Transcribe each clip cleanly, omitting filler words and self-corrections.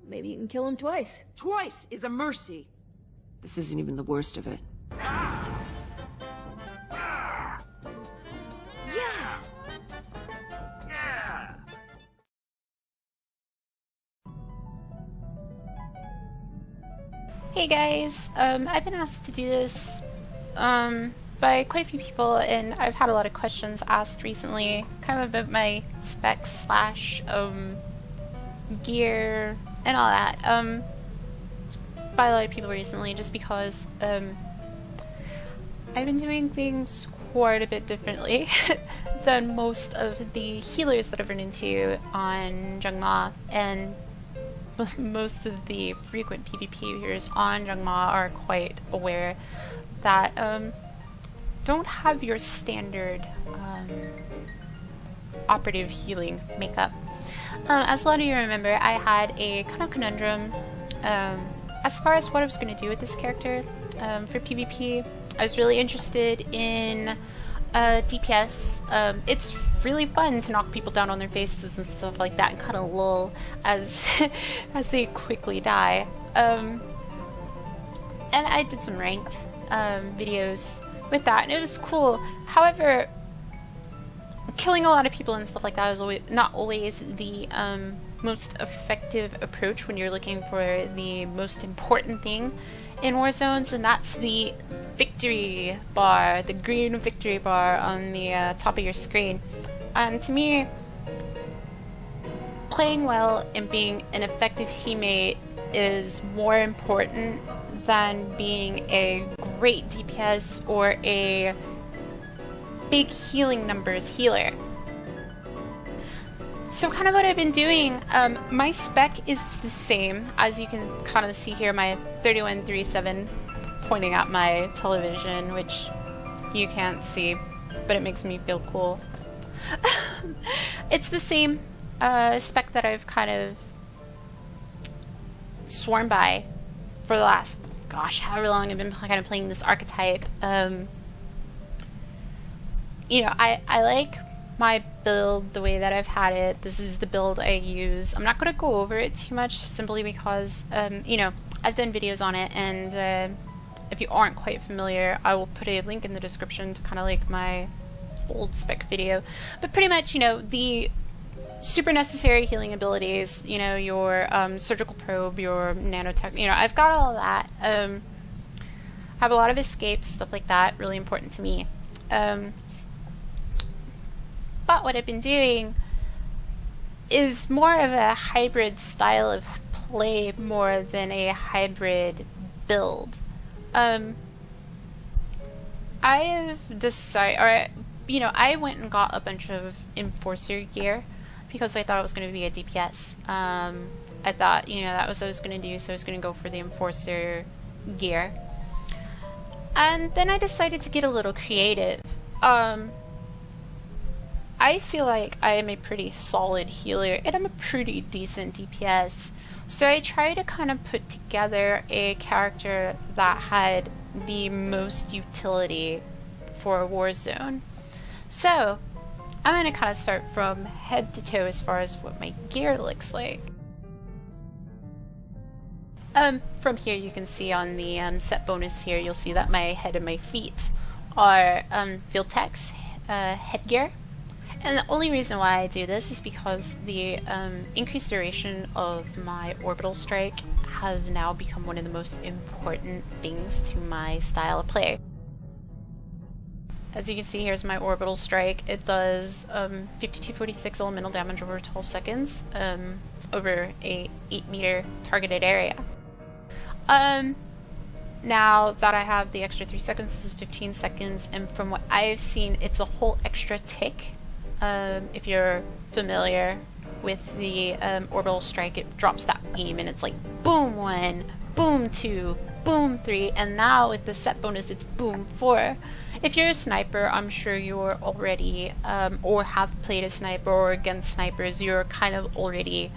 maybe you can kill him twice. Twice is a mercy. This isn't even the worst of it. Yeah! Hey guys, I've been asked to do this by quite a few people, and I've had a lot of questions asked recently, kind of about my specs slash gear and all that, by a lot of people recently, just because I've been doing things quite a bit differently than most of the healers that I've run into on Jungma, and most of the frequent PvP viewers on Jungma are quite aware that don't have your standard operative healing makeup. As a lot of you remember, I had a kind of conundrum as far as what I was going to do with this character for PvP. I was really interested in DPS. It's really fun to knock people down on their faces and stuff like that and kind of lull as as they quickly die. And I did some ranked videos with that, and it was cool. However, killing a lot of people and stuff like that is not always the most effective approach when you're looking for the most important thing in war zones, and that's the victory bar, the green victory bar on the top of your screen. And to me, playing well and being an effective teammate is more important than being a great DPS or a big healing numbers healer. So kind of what I've been doing, my spec is the same, as you can kind of see here, my 3137 pointing at my television, which you can't see, but it makes me feel cool. It's the same spec that I've kind of sworn by for the last, gosh, however long I've been kind of playing this archetype. You know, I like my build the way that I've had it. This is the build I use. I'm not going to go over it too much, simply because, you know, I've done videos on it, and if you aren't quite familiar, I will put a link in the description to kind of like my old spec video. But pretty much, you know, the super necessary healing abilities, you know, your surgical probe, your nanotech, you know, I've got all of that. I have a lot of escapes, stuff like that, really important to me. But what I've been doing is more of a hybrid style of play more than a hybrid build. I've decided, or, you know, I went and got a bunch of enforcer gear because I thought it was going to be a DPS. I thought, you know, that was what I was going to do, so I was going to go for the enforcer gear. And then I decided to get a little creative. I feel like I am a pretty solid healer, and I'm a pretty decent DPS. So I try to kind of put together a character that had the most utility for a war zone. So I'm going to kind of start from head to toe as far as what my gear looks like. From here you can see on the set bonus here, you'll see that my head and my feet are Field Tech's headgear. And the only reason why I do this is because the increased duration of my orbital strike has now become one of the most important things to my style of play. As you can see, here's my orbital strike. It does 5246 elemental damage over 12 seconds over a 8-meter targeted area. Now that I have the extra 3 seconds, this is 15 seconds, and from what I've seen, it's a whole extra tick. If you're familiar with the orbital strike, it drops that beam and it's like boom 1, boom 2, boom 3, and now with the set bonus it's boom 4. If you're a sniper, I'm sure you're already, or have played a sniper or against snipers, you're kind of already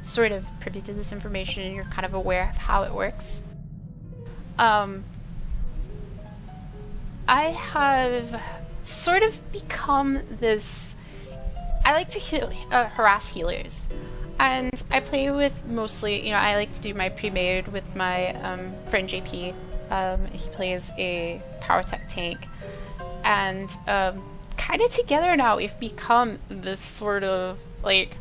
sort of privy to this information and you're kind of aware of how it works. I have sort of become this, I like to harass healers. And I play with mostly, I like to do my pre-made with my friend JP. He plays a power tech tank. And kind of together now we've become this sort of like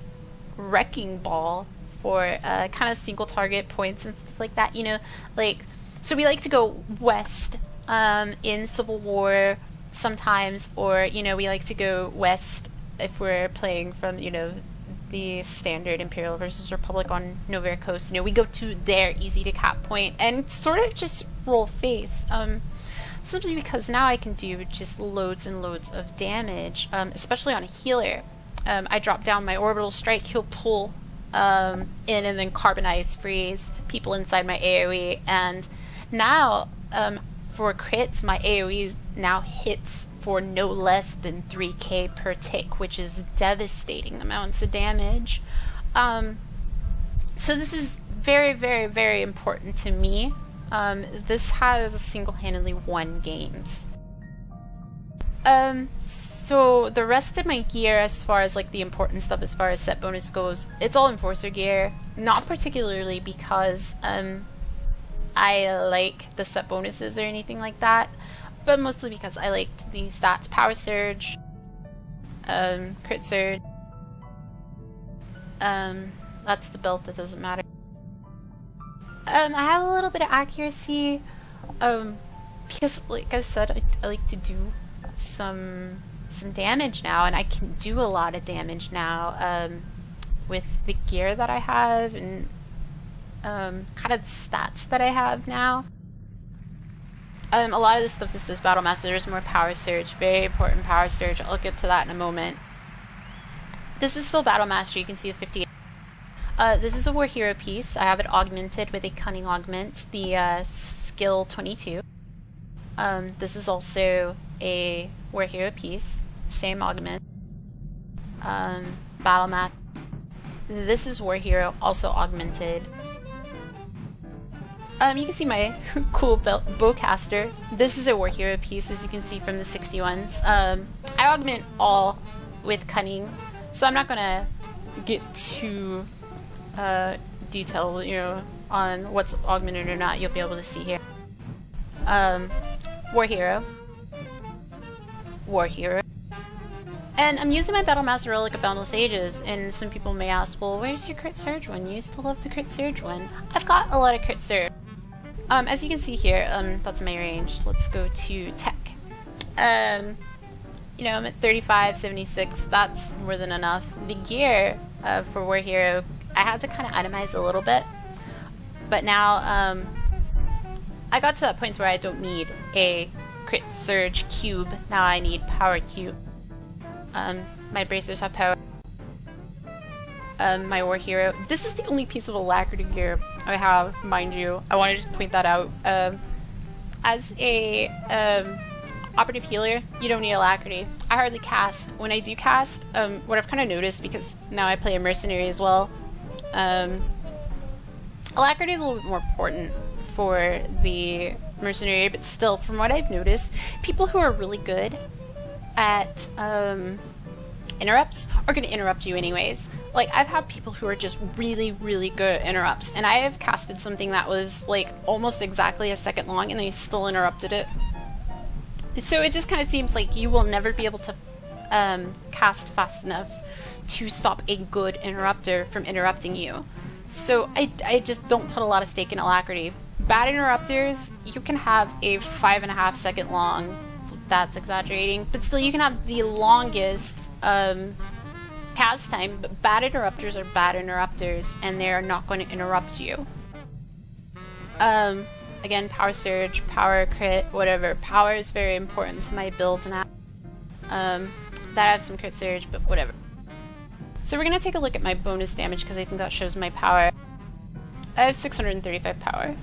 wrecking ball for kind of single target points and stuff like that, so we like to go west in Civil War sometimes, or we like to go west if we're playing from the standard Imperial versus Republic on Novare Coast. We go to their easy to cap point and sort of just roll face, simply because now I can do just loads and loads of damage, especially on a healer. I drop down my orbital strike, he'll pull in and then carbonize freeze people inside my AoE, and now for crits my AoE now hits for no less than 3k per tick, which is devastating amounts of damage. So this is very, very, very important to me. This has single-handedly won games. So the rest of my gear, as far as like the important stuff as far as set bonus goes, it's all Enforcer gear. Not particularly because I like the set bonuses or anything like that, but mostly because I liked the stats: Power Surge, Crit Surge. That's the belt that doesn't matter. I have a little bit of accuracy, because like I said, I like to do some damage now, and I can do a lot of damage now with the gear that I have and kind of the stats that I have now. A lot of this stuff, this is Battle Master. There's more Power Surge, very important Power Surge. I'll get to that in a moment. This is still Battle Master. You can see the 58. This is a War Hero piece. I have it augmented with a Cunning Augment, the Skill 22. This is also a War Hero piece, same augment. Battle Mat. This is War Hero, also augmented. You can see my cool bowcaster. This is a War Hero piece, as you can see from the 61s. I augment all with Cunning, so I'm not gonna get too detailed, on what's augmented or not. You'll be able to see here. War Hero. War Hero. And I'm using my Battle Master Relic of Boundless Ages, and some people may ask, well, where's your Crit Surge one? You used to love the Crit Surge one. I've got a lot of Crit Surge. As you can see here, that's my range. Let's go to Tech. I'm at 35, 76. That's more than enough. The gear for War Hero, I had to kind of itemize a little bit, but now I got to that point where I don't need a Crit Surge cube. Now I need Power Cube. My bracers have power. My War Hero. This is the only piece of alacrity gear I have, mind you. I wanted to point that out. As a operative healer, you don't need alacrity. I hardly cast. When I do cast, what I've kind of noticed, because now I play a mercenary as well, alacrity is a little bit more important for the mercenary, but still, from what I've noticed, people who are really good at interrupts are going to interrupt you anyways. Like, I've had people who are just really, really good at interrupts, and I have casted something that was like almost exactly a second long and they still interrupted it. So it just kind of seems like you will never be able to cast fast enough to stop a good interrupter from interrupting you. So I just don't put a lot of stake in alacrity. Bad interrupters, you can have a 5.5 second long, that's exaggerating, but still you can have the longest cast time, but bad interrupters are bad interrupters, and they are not going to interrupt you. Again, Power Surge, Power Crit, whatever. Power is very important to my build now. That I have some Crit Surge, but whatever. So we're going to take a look at my bonus damage, because I think that shows my power. I have 635 power,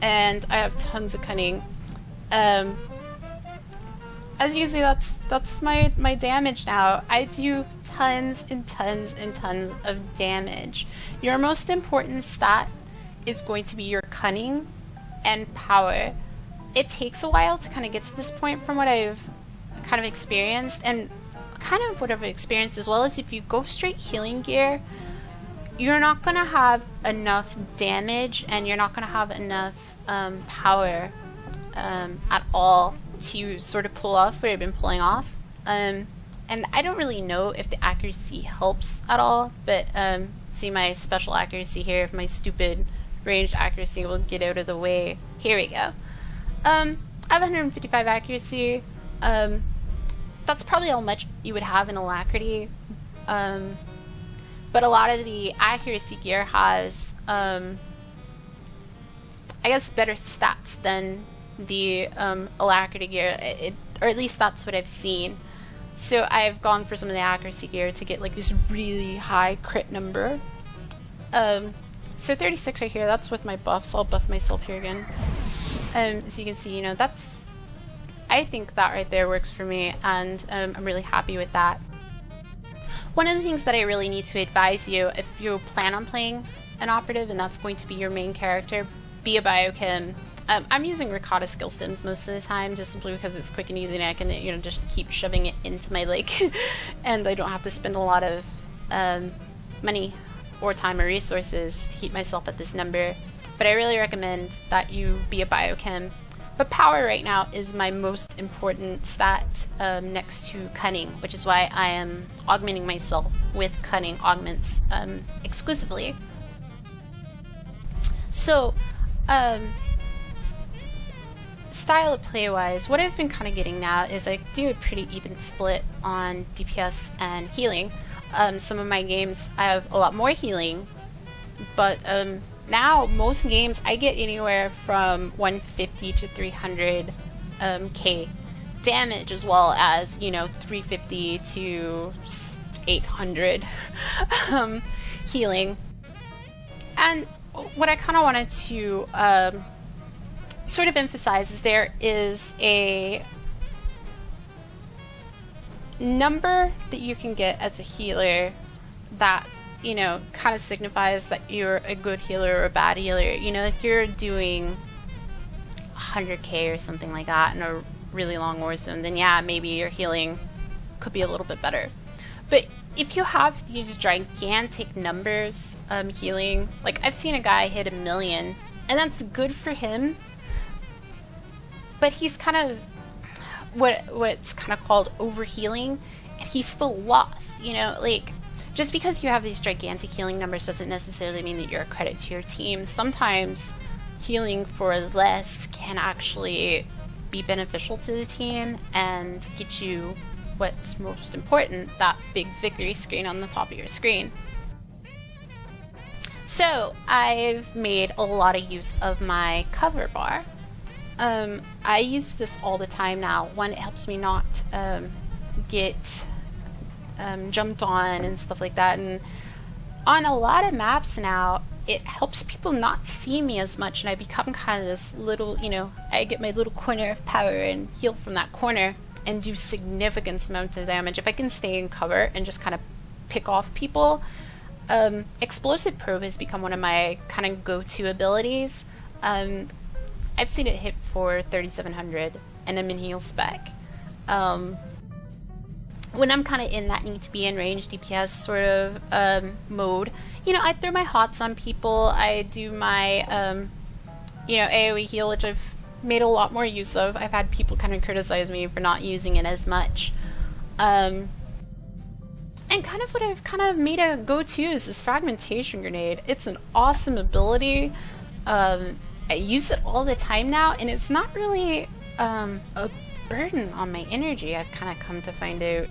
and I have tons of Cunning. As you can see, that's my damage now. I do tons and tons and tons of damage. Your most important stat is going to be your Cunning and Power. It takes a while to kind of get to this point from what I've kind of experienced, and kind of what I've experienced as well is if you go straight healing gear, you're not gonna have enough damage and you're not gonna have enough power at all to sort of pull off what I've been pulling off. And I don't really know if the accuracy helps at all, but see my special accuracy here, if my stupid ranged accuracy will get out of the way. Here we go. I have 155 accuracy. That's probably how much you would have in alacrity. But a lot of the accuracy gear has, I guess, better stats than the alacrity gear, or at least that's what I've seen. So I've gone for some of the accuracy gear to get like this really high crit number. So 36 right here, that's with my buffs. I'll buff myself here again. So you can see, you know, that's, I think that right there works for me, and I'm really happy with that. One of the things that I really need to advise you, if you plan on playing an operative and that's going to be your main character, be a biochem. I'm using Ricotta skill stems most of the time, just simply because it's quick and easy and I can, you know, just keep shoving it into my leg and I don't have to spend a lot of money or time or resources to keep myself at this number. But I really recommend that you be a biochem. But power right now is my most important stat next to cunning, which is why I am augmenting myself with cunning augments exclusively. So, style of play wise, what I've been kind of getting now is I do a pretty even split on DPS and healing. Some of my games I have a lot more healing, but now most games I get anywhere from 150 to 300 K damage, as well as, you know, 350 to 800 healing. And what I kind of wanted to sort of emphasize is there is a number that you can get as a healer that, you know, kind of signifies that you're a good healer or a bad healer. You know, if you're doing 100k or something like that in a really long war zone, then yeah, maybe your healing could be a little bit better. But if you have these gigantic numbers healing, like I've seen a guy hit 1 million, and that's good for him, but he's kind of what's kind of called overhealing, and he's still lost, you know, like, just because you have these gigantic healing numbers doesn't necessarily mean that you're a credit to your team. Sometimes healing for less can actually be beneficial to the team and get you what's most important, that big victory screen on the top of your screen. So I've made a lot of use of my cover bar. I use this all the time now. One, it helps me not get jumped on and stuff like that, and on a lot of maps now it helps people not see me as much, and I become kind of this little, you know, I get my little corner of power and heal from that corner and do significant amounts of damage if I can stay in cover and just kind of pick off people. Explosive probe has become one of my kind of go-to abilities. I've seen it hit for 3700 and I'm in heal spec. When I'm kind of in that need to be in range DPS sort of mode, you know, I throw my hots on people. I do my, you know, AoE heal, which I've made a lot more use of. I've had people kind of criticize me for not using it as much. And kind of what I've kind of made a go-to is this fragmentation grenade. It's an awesome ability. I use it all the time now, and it's not really a burden on my energy, I've kind of come to find out.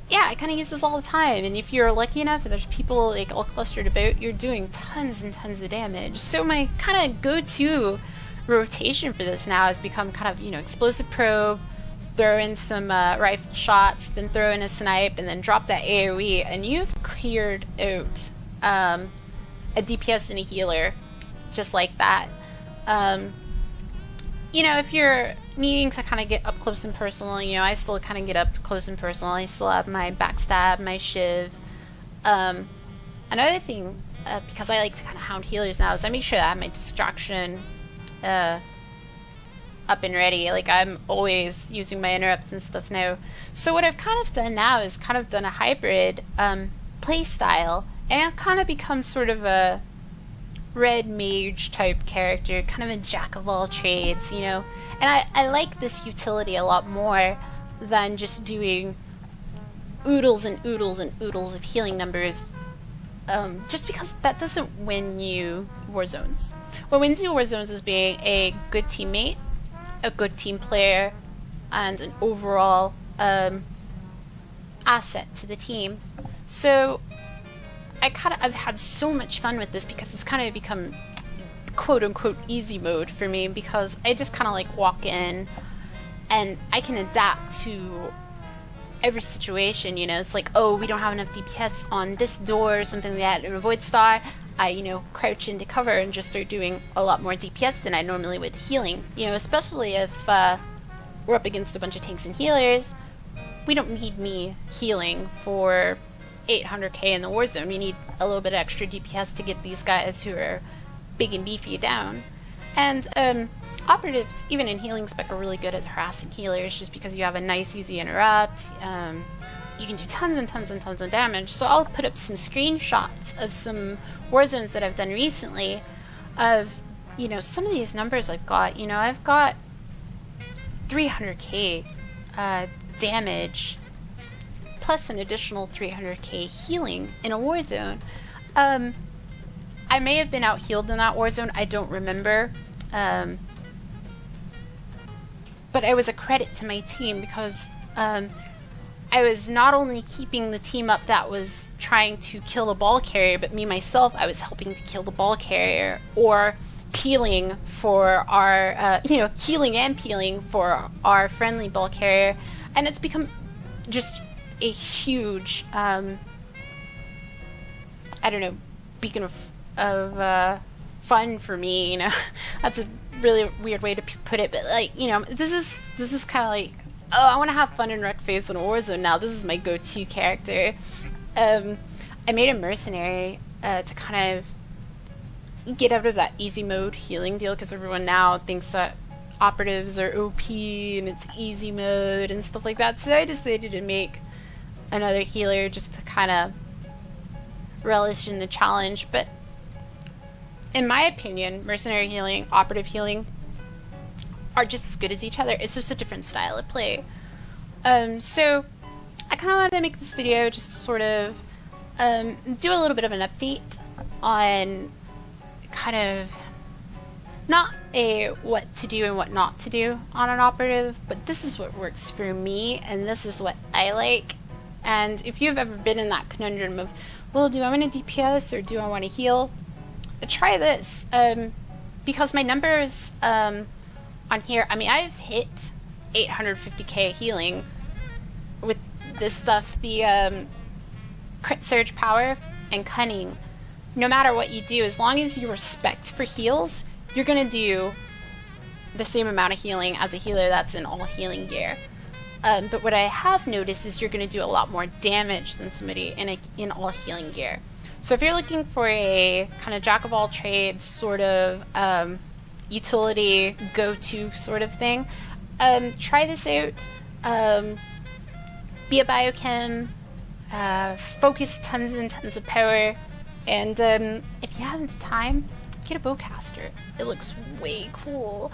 Yeah, I kind of use this all the time, and if you're lucky enough and there's people like all clustered about, you're doing tons and tons of damage. So my kind of go-to rotation for this now has become kind of, you know, explosive probe, throw in some rifle shots, then throw in a snipe, and then drop that AoE, and you've cleared out a DPS and a healer just like that. You know, if you're needing to kind of get up close and personal, you know, I still kind of get up close and personal. I still have my backstab, my shiv. Another thing, because I like to kind of hound healers now, is I make sure that I have my distraction up and ready. Like, I'm always using my interrupts and stuff now. So what I've kind of done now is kind of done a hybrid play style, and I've kind of become sort of a red mage type character, kind of a jack of all trades, you know. And I like this utility a lot more than just doing oodles and oodles and oodles of healing numbers, just because that doesn't win you war zones. What wins you war zones is being a good teammate, a good team player, and an overall asset to the team. So I've had so much fun with this because it's kind of become quote unquote easy mode for me, because I just kind of like walk in and I can adapt to every situation, you know. It's like, oh, we don't have enough DPS on this door or something like that. In a Void Star, I, you know, crouch into cover and just start doing a lot more DPS than I normally would healing, you know, especially if we're up against a bunch of tanks and healers. We don't need me healing for 800k in the war zone. We need a little bit of extra DPS to get these guys who are big and beefy down. And operatives, even in healing spec, are really good at harassing healers just because you have a nice, easy interrupt. You can do tons and tons and tons of damage. So I'll put up some screenshots of some war zones that I've done recently of, you know, some of these numbers I've got. You know, I've got 300k damage plus an additional 300k healing in a war zone. I may have been out healed in that war zone, I don't remember. But I was a credit to my team because I was not only keeping the team up that was trying to kill the ball carrier, but me myself, I was helping to kill the ball carrier, or peeling for our, you know, healing and peeling for our friendly ball carrier. And it's become just a huge, I don't know, beacon of fun for me, you know. That's a really weird way to put it, but like, you know, this is kind of like, oh, I want to have fun in Wreckface in Warzone now. This is my go-to character. I made a mercenary to kind of get out of that easy mode healing deal, because everyone now thinks that operatives are OP and it's easy mode and stuff like that. So I decided to make another healer just to kind of relish in the challenge. But in my opinion, mercenary healing, operative healing are just as good as each other. It's just a different style of play. So I kind of wanted to make this video just to sort of do a little bit of an update on kind of not a what to do and what not to do on an operative, but this is what works for me and this is what I like. And if you've ever been in that conundrum of, well, do I want to DPS or do I want to heal? Try this, because my numbers on here, I mean, I've hit 850k healing with this stuff. The crit surge power and cunning, no matter what you do, as long as you respect for heals, you're gonna do the same amount of healing as a healer that's in all healing gear. But what I have noticed is you're gonna do a lot more damage than somebody in all healing gear. So if you're looking for a kind of jack of all trades sort of utility go-to sort of thing, try this out. Be a biochem, focus tons and tons of power, and if you have the time, get a bowcaster. It looks way cool.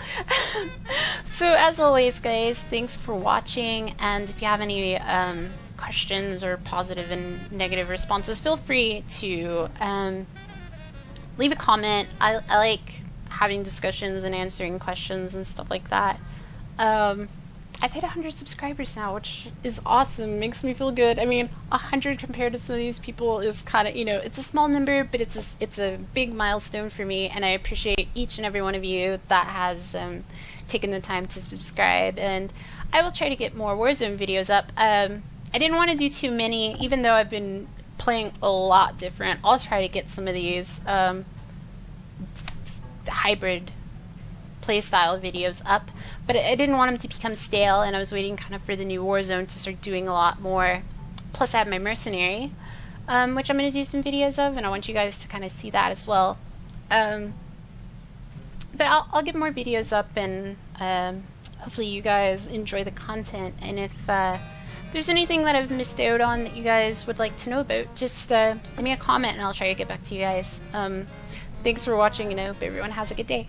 So as always, guys, thanks for watching, and if you have any questions or positive and negative responses, feel free to leave a comment. I like having discussions and answering questions and stuff like that. I've hit 100 subscribers now, which is awesome. Makes me feel good. I mean, 100 compared to some of these people is kind of, you know, it's a small number, but it's a big milestone for me, and I appreciate each and every one of you that has taken the time to subscribe. And I will try to get more Warzone videos up. I didn't want to do too many, even though I've been playing a lot different. I'll try to get some of these hybrid playstyle videos up, but I didn't want them to become stale, and I was waiting kind of for the new Warzone to start doing a lot more. Plus I have my mercenary, which I'm going to do some videos of, and I want you guys to kind of see that as well. But I'll get more videos up, and Hopefully you guys enjoy the content, and if there's anything that I've missed out on that you guys would like to know about, just leave me a comment and I'll try to get back to you guys. Thanks for watching, and I hope everyone has a good day.